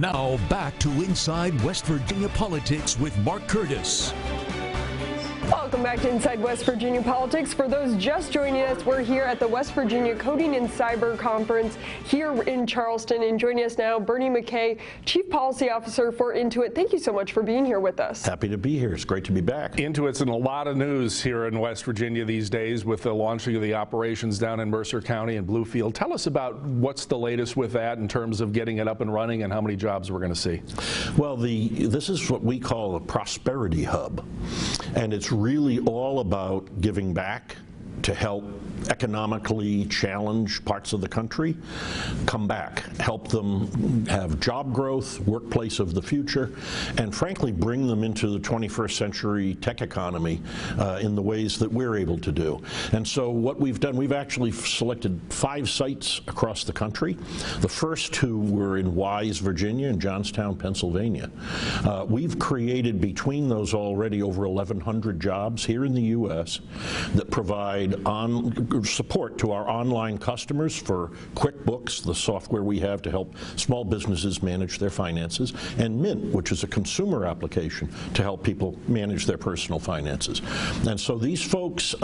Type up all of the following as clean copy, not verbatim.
Now back to Inside West Virginia Politics with Mark Curtis. Welcome back to Inside West Virginia Politics. For those just joining us, we're here at the West Virginia Coding and Cyber Conference here in Charleston. And joining us now, Bernie McKay, Chief Policy Officer for Intuit. Thank you so much for being here with us. Happy to be here. It's great to be back. Intuit's in a lot of news here in West Virginia these days with the launching of the operations down in Mercer County and Bluefield. Tell us about what's the latest with that in terms of getting it up and running and how many jobs we're going to see. Well, this is what we call a prosperity hub, and it's really all about giving back to help economically challenged parts of the country come back, help them have job growth, workplace of the future, and frankly bring them into the 21st century tech economy in the ways that we're able to do. And so what we've done, we've actually selected 5 sites across the country. The first 2 were in Wise, Virginia and Johnstown, Pennsylvania. We've created between those already over 1,100 jobs here in the U.S. that provide support to our online customers for QuickBooks, the software we have to help small businesses manage their finances, and Mint, which is a consumer application to help people manage their personal finances. And so these folks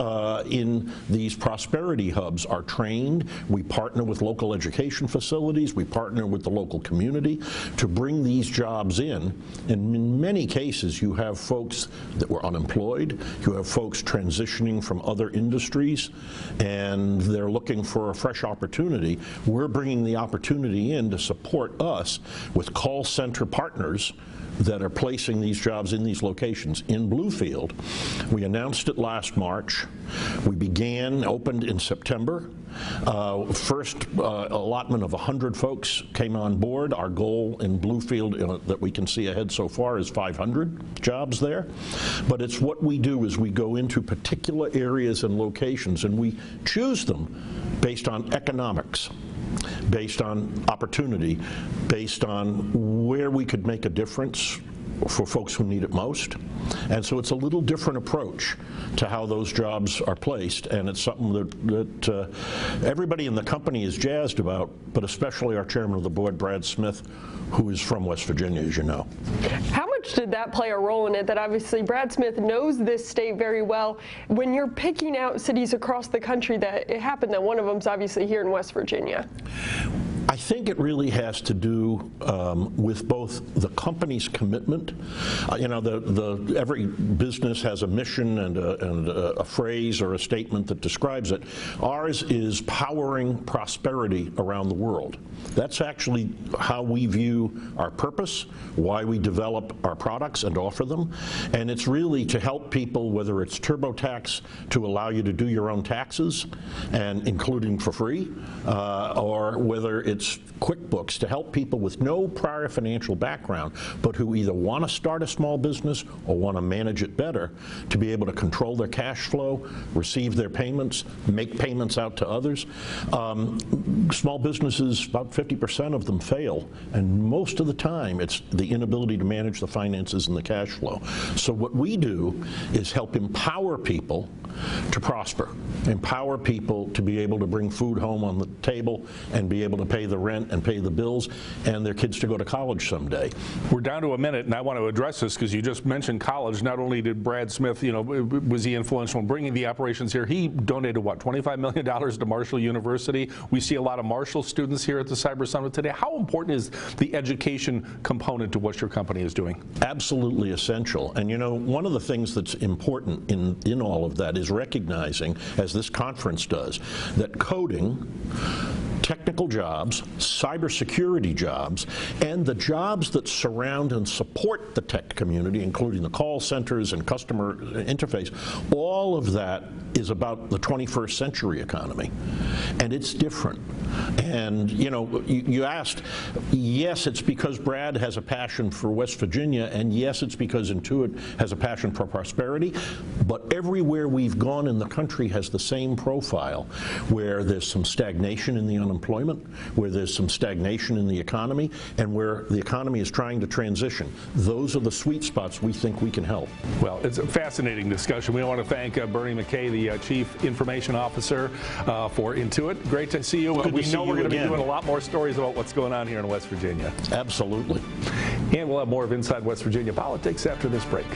in these prosperity hubs are trained. We partner with local education facilities. We partner with the local community to bring these jobs in. And in many cases, you have folks that were unemployed. You have folks transitioning from other industries, and they're looking for a fresh opportunity. We're bringing the opportunity in to support us with call center partners that are placing these jobs in these locations. In Bluefield, we announced it last March. We opened in September. First allotment of 100 folks came on board. Our goal in Bluefield that we can see ahead so far is 500 jobs there. But it's what we do is we go into particular areas and locations, and we choose them based on economics, based on opportunity, based on where we could make a difference for folks who need it most. And so it's a little different approach to how those jobs are placed, and it's something that everybody in the company is jazzed about, but especially our chairman of the board, Brad Smith, who is from West Virginia, as you know. How much did that play a role in it, that obviously Brad Smith knows this state very well? When you're picking out cities across the country, that it happened that one of them's obviously here in West Virginia. I think it really has to do with both the company's commitment. Every business has a mission and a phrase or a statement that describes it. Ours is powering prosperity around the world. That's actually how we view our purpose, why we develop our products and offer them. And it's really to help people, whether it's TurboTax to allow you to do your own taxes, and including for free, or whether it's QuickBooks to help people with no prior financial background, but who either want to start a small business or want to manage it better, to be able to control their cash flow, receive their payments, make payments out to others. Small businesses, about 50% of them fail, and most of the time it's the inability to manage the finances and the cash flow. So what we do is help empower people to prosper, empower people to be able to bring food home on the table and be able to pay the rent and pay the bills and their kids to go to college someday. We're down to a minute, and I want to address this because you just mentioned college. Not only did Brad Smith, was he influential in bringing the operations here, he donated, what, $25 million to Marshall University. We see a lot of Marshall students here at the Cyber Summit today. How important is the education component to what your company is doing? Absolutely essential. And one of the things that's important in all of that is recognizing, as this conference does, that coding, technical jobs, cybersecurity jobs, and the jobs that surround and support the tech community, including the call centers and customer interface, all of that is about the 21st century economy. And it's different. And you asked, yes, it's because Brad has a passion for West Virginia, and yes, it's because Intuit has a passion for prosperity, but everywhere we've gone in the country has the same profile, where there's some stagnation in the unemployment unemployment, where there's some stagnation in the economy, and where the economy is trying to transition. Those are the sweet spots we think we can help. Well, it's a fascinating discussion. We want to thank Bernie McKay, the Chief Information Officer for Intuit. Great to see you. We know we're going to be doing a lot more stories about what's going on here in West Virginia. Absolutely. And we'll have more of Inside West Virginia Politics after this break.